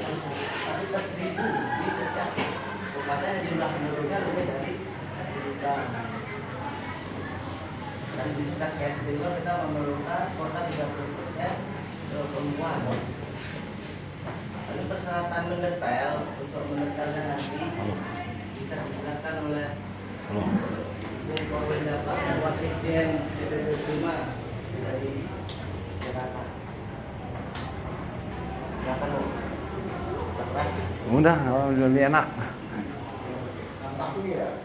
tapi per 1.000 di setiap kabupaten jumlah penduduknya lebih dari 1 juta. Dan di setiap KSB juga kita memerlukan kuota 30% perempuan. Lalu persyaratan mendetail untuk mendetailnya nanti bisa dijelaskan oleh Koordinator dan Wasekjen DPP 5 dari Jakarta. Silakan Bu. Udah, lebih enak. Langsung ya.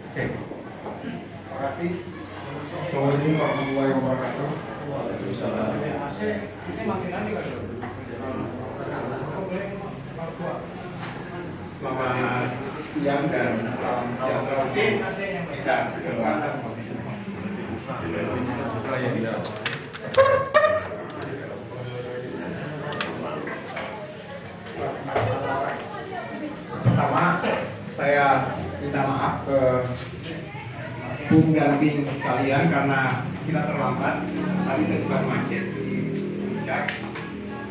Oke. Terima kasih. Assalamualaikum warahmatullahi wabarakatuh. Ini makin lagi kan? Selamat siang dan salam sejahtera untuk kita semua. Pertama, saya minta maaf ke Bung dan Bing sekalian karena kita terlambat. Tadi terjebak macet di puncak.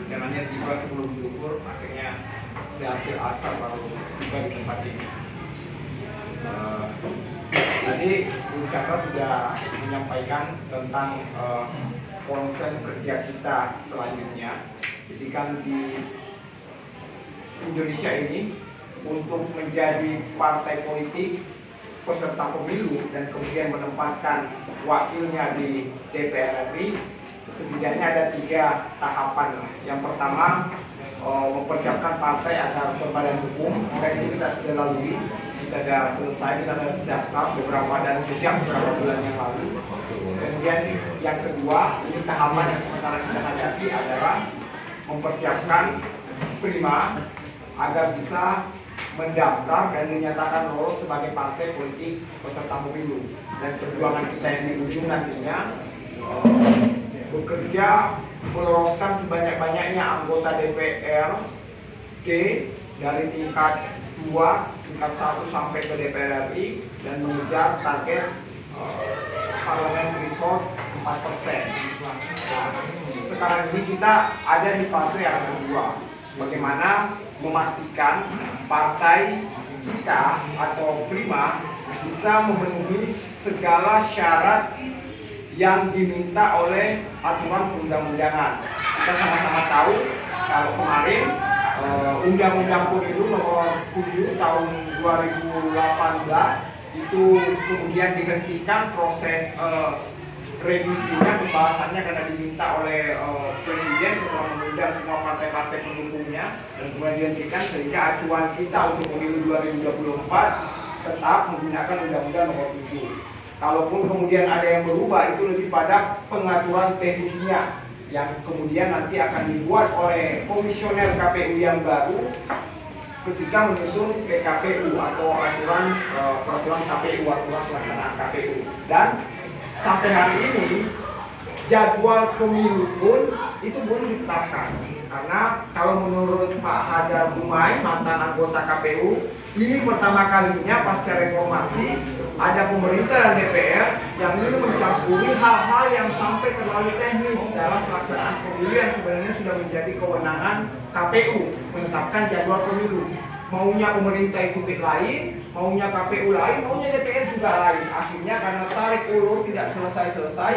Rencananya tiba sebelum zuhur, akhirnya hampir asar baru tiba di tempat ini. Tadi Bung Cakra sudah menyampaikan tentang concern kerja kita selanjutnya. Jadi kan di Indonesia ini untuk menjadi partai politik peserta pemilu dan kemudian menempatkan wakilnya di DPR RI, setidaknya ada 3 tahapan. Yang pertama, mempersiapkan partai agar berbadan hukum, dan ini sudah lalui. Kita sudah selesai, kita sudah daftar beberapa dan sejak beberapa bulan yang lalu. Kemudian yang kedua, ini tahapan yang sementara kita hadapi adalah mempersiapkan Prima agar bisa mendaftar dan dinyatakan lolos sebagai partai politik peserta pemilu. Dan perjuangan kita yang di ujung nantinya bekerja meloloskan sebanyak-banyaknya anggota DPRD dari tingkat 2, tingkat 1 sampai ke DPR RI dan mengejar target parlemen threshold 4%. Nah, sekarang ini kita ada di fase yang kedua, bagaimana memastikan partai kita atau Prima bisa memenuhi segala syarat yang diminta oleh aturan perundang-undangan. Kita sama-sama tahu kalau kemarin Undang-Undang Pemilu nomor 7 tahun 2018 itu kemudian dihentikan proses revisinya, pembahasannya karena diminta oleh Presiden setelah mengundang semua partai-partai pendukungnya dan kemudian dihentikan, sehingga acuan kita untuk pemilu 2024 tetap menggunakan Undang-Undang nomor 7. Kalaupun kemudian ada yang berubah, itu lebih pada pengaturan teknisnya yang kemudian nanti akan dibuat oleh komisioner KPU yang baru ketika menyusun PKPU atau aturan peraturan KPU, aturan pelaksanaan KPU. Dan sampai hari ini jadwal pemilu pun itu belum ditetapkan, karena kalau menurut Pak Hadar Gumai, mantan anggota KPU, ini pertama kalinya pasca reformasi ada pemerintah dan DPR yang ingin mencampuri hal-hal yang sampai terlalu teknis dalam pelaksanaan pemilu yang sebenarnya sudah menjadi kewenangan KPU menetapkan jadwal pemilu. Maunya pemerintah itu lain, maunya KPU lain, maunya DPR juga lain. Akhirnya karena tarik ulur tidak selesai-selesai,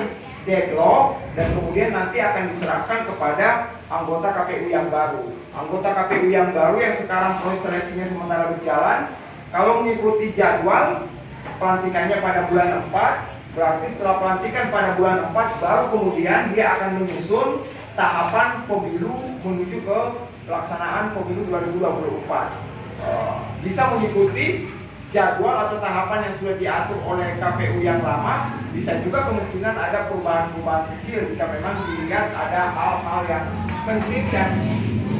deadlock, dan kemudian nanti akan diserahkan kepada anggota KPU yang baru. Anggota KPU yang baru yang sekarang proses seleksinya sementara berjalan, kalau mengikuti jadwal pelantikannya pada bulan 4, berarti setelah pelantikan pada bulan 4 baru kemudian dia akan menyusun tahapan pemilu menuju ke pelaksanaan pemilu 2024. Bisa mengikuti jadwal atau tahapan yang sudah diatur oleh KPU yang lama, bisa juga kemungkinan ada perubahan-perubahan kecil jika memang dilihat ada hal-hal yang penting dan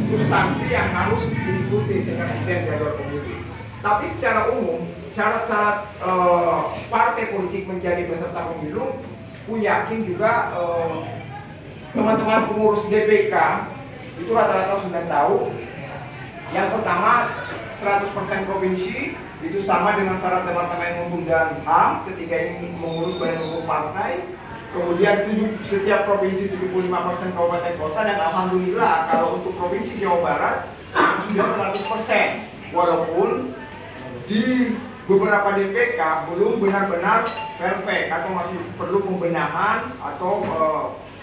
substansi yang harus diikuti sehingga kemudian jadwal pemilu. Tapi secara umum, syarat-syarat partai politik menjadi peserta pemilu, aku yakin juga teman-teman pengurus DPK itu rata-rata sudah tahu. Yang pertama, 100% provinsi itu sama dengan syarat Departemen Hukum dan HAM ketika ingin mengurus badan hukum partai. Kemudian setiap provinsi 75% kabupaten kota, dan alhamdulillah kalau untuk provinsi Jawa Barat sudah 100%. Walaupun di beberapa DPK belum benar-benar perfect atau masih perlu pembenahan atau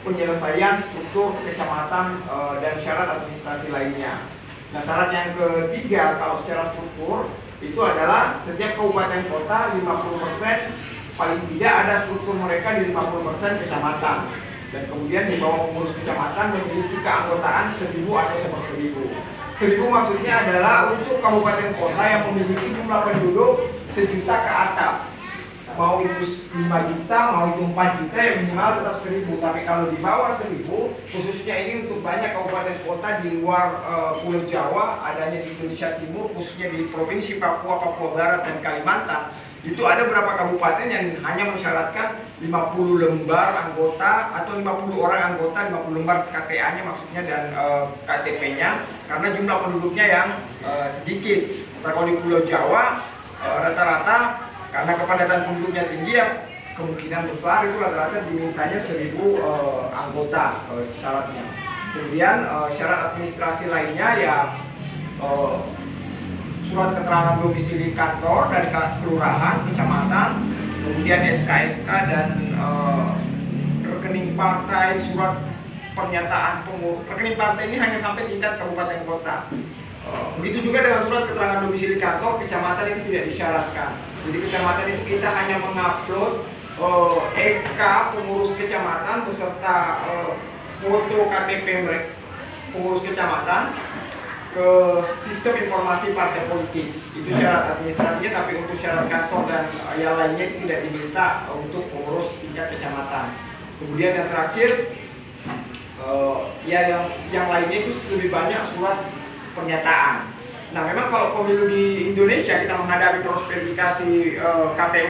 penyelesaian struktur kecamatan dan syarat administrasi lainnya. Nah, syarat yang ketiga kalau secara struktur itu adalah setiap kabupaten kota 50% paling tidak ada struktur mereka di 50% kecamatan, dan kemudian di bawah pengurus kecamatan memiliki keanggotaan 1000 atau 1000. 1000 maksudnya adalah untuk kabupaten kota yang memiliki jumlah penduduk 1 juta ke atas. Mau itu 5 juta, mau itu 4 juta, ya minimal tetap 1000. Tapi kalau di bawah 1000, khususnya ini untuk banyak kabupaten kota di luar Pulau Jawa, adanya di Indonesia Timur, khususnya di Provinsi Papua, Papua Barat, dan Kalimantan, itu ada beberapa kabupaten yang hanya mensyaratkan 50 lembar anggota atau 50 orang anggota, 50 lembar KTA-nya maksudnya, dan KTP-nya, karena jumlah penduduknya yang sedikit. Nah, kalau di Pulau Jawa rata-rata karena kepadatan penduduknya tinggi, ya kemungkinan besar itu rata-rata dimintanya 1000 anggota syaratnya. Kemudian syarat administrasi lainnya ya surat keterangan domisili kantor dari kelurahan, kecamatan, kemudian SK-SK dan rekening partai, surat pernyataan pengurus. Rekening partai ini hanya sampai tingkat kabupaten kota. Begitu juga dengan surat keterangan domisili kantor, kecamatan itu tidak disyaratkan. Jadi kecamatan itu kita hanya mengupload SK pengurus kecamatan beserta foto KTP mereka pengurus kecamatan ke sistem informasi partai politik. Itu syarat administrasinya, tapi untuk syarat kantor dan yang lainnya tidak diminta untuk pengurus tingkat kecamatan. Kemudian yang terakhir, ya yang lainnya itu lebih banyak surat pernyataan. Nah, memang kalau pemilu di Indonesia kita menghadapi proses verifikasi KPU